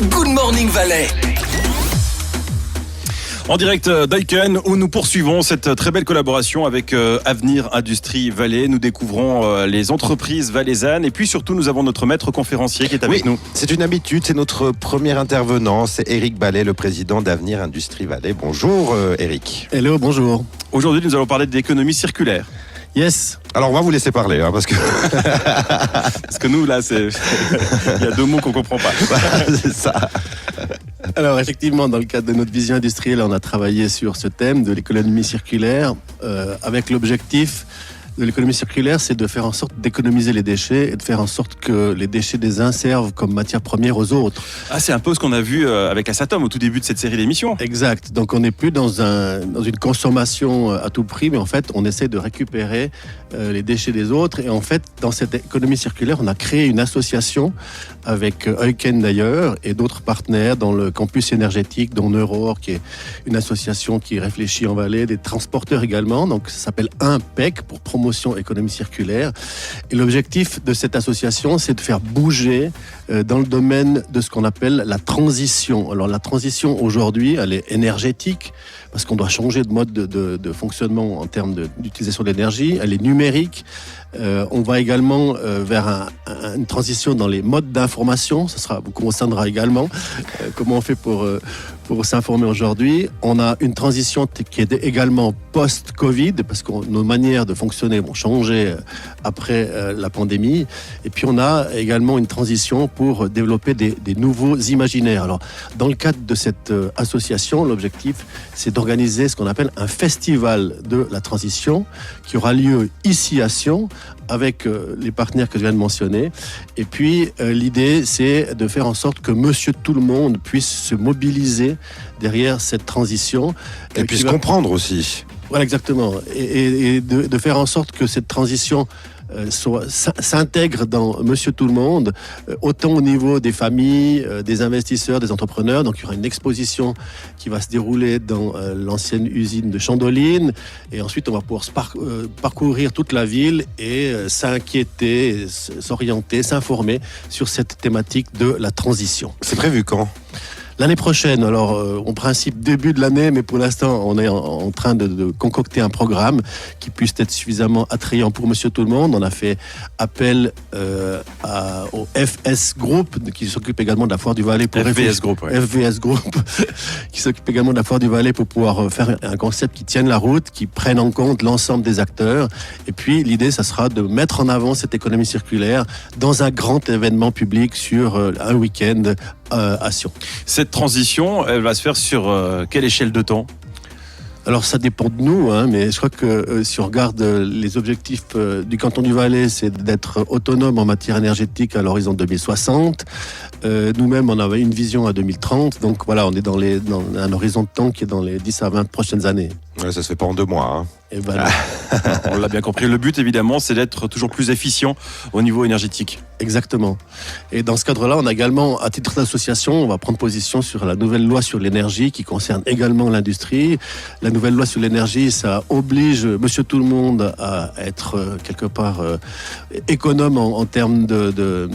Good Morning Valais. En direct d'Aiken, où nous poursuivons cette très belle collaboration avec Avenir Industrie Valais. Nous découvrons les entreprises valaisannes et puis surtout nous avons notre maître conférencier qui est avec nous. C'est une habitude, c'est notre premier intervenant, c'est Éric Ballet, le président d'Avenir Industrie Valais. Bonjour Éric. Hello, bonjour. Aujourd'hui nous allons parler d'économie circulaire. Yes. Alors on va vous laisser parler, parce que... Parce que nous là, il y a deux mots qu'on comprend pas. C'est ça. Alors effectivement, dans le cadre de notre vision industrielle, on a travaillé sur ce thème de l'économie circulaire avec l'objectif de l'économie circulaire, c'est de faire en sorte d'économiser les déchets et de faire en sorte que les déchets des uns servent comme matière première aux autres. Ah, c'est un peu ce qu'on a vu avec Assatom au tout début de cette série d'émissions. Exact. Donc on n'est plus dans une consommation à tout prix, mais en fait on essaie de récupérer les déchets des autres. Et en fait, dans cette économie circulaire, on a créé une association avec Aiken d'ailleurs et d'autres partenaires dans le campus énergétique, dont Neuror, qui est une association qui réfléchit en Valais, des transporteurs également. Donc ça s'appelle IMPEC pour promotion économie circulaire. Et l'objectif de cette association, c'est de faire bouger dans le domaine de ce qu'on appelle la transition. Alors la transition aujourd'hui, elle est énergétique parce qu'on doit changer de mode de fonctionnement en termes d'utilisation de l'énergie. Elle est numérique. On va également vers une transition dans les modes d'information. Ça vous concernera également. Comment on fait pour s'informer aujourd'hui. On a une transition qui est également post-Covid, parce que nos manières de fonctionner vont changer après la pandémie. Et puis on a également une transition pour développer des nouveaux imaginaires. Alors, dans le cadre de cette association, l'objectif, c'est d'organiser ce qu'on appelle un festival de la transition qui aura lieu ici à Sion, avec les partenaires que je viens de mentionner. Et puis, l'idée, c'est de faire en sorte que Monsieur Tout-le-Monde puisse se mobiliser derrière cette transition. Et puisse comprendre aussi. Voilà, exactement. Et de faire en sorte que cette transition s'intègre dans Monsieur Tout-le-Monde, autant au niveau des familles, des investisseurs, des entrepreneurs. Donc il y aura une exposition qui va se dérouler dans l'ancienne usine de Chandoline, et ensuite on va pouvoir parcourir toute la ville et s'inquiéter, s'orienter, s'informer sur cette thématique de la transition. C'est prévu quand ? L'année prochaine, alors en principe début de l'année, mais pour l'instant on est en train de concocter un programme qui puisse être suffisamment attrayant pour Monsieur Tout-le-Monde. On a fait appel au FS Group, qui s'occupe également de la Foire du Valais. FVS Group, ouais. FVS Group, qui s'occupe également de la Foire du Valais pour pouvoir faire un concept qui tienne la route, qui prenne en compte l'ensemble des acteurs. Et puis l'idée, ça sera de mettre en avant cette économie circulaire dans un grand événement public sur un week-end à Sion. Cette transition, elle va se faire sur quelle échelle de temps ? Alors ça dépend de nous, mais je crois que si on regarde les objectifs du canton du Valais, c'est d'être autonome en matière énergétique à l'horizon 2060. Nous-mêmes, on avait une vision à 2030, donc voilà, on est dans un horizon de temps qui est dans les 10 à 20 prochaines années. Ouais, ça se fait pas en 2 mois. Et voilà. On l'a bien compris. Le but, évidemment, c'est d'être toujours plus efficient au niveau énergétique. Exactement. Et dans ce cadre-là, on a également, à titre d'association, on va prendre position sur la nouvelle loi sur l'énergie qui concerne également l'industrie. La nouvelle loi sur l'énergie, ça oblige Monsieur Tout-le-Monde à être quelque part économe en termes de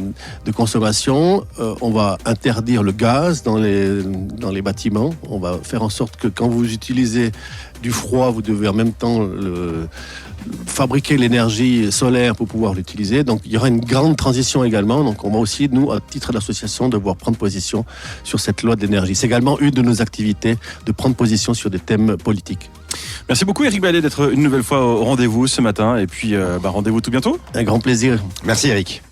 consommation. On va interdire le gaz dans les bâtiments. On va faire en sorte que quand vous utilisez du froid, vous devez en même temps fabriquer l'énergie solaire pour pouvoir l'utiliser. Donc il y aura une grande transition également. Donc on va aussi, nous, à titre d'association, devoir prendre position sur cette loi de l'énergie. C'est également une de nos activités de prendre position sur des thèmes politiques. Merci beaucoup Éric Ballet d'être une nouvelle fois au rendez-vous ce matin. Et puis rendez-vous tout bientôt. Un grand plaisir. Merci Éric.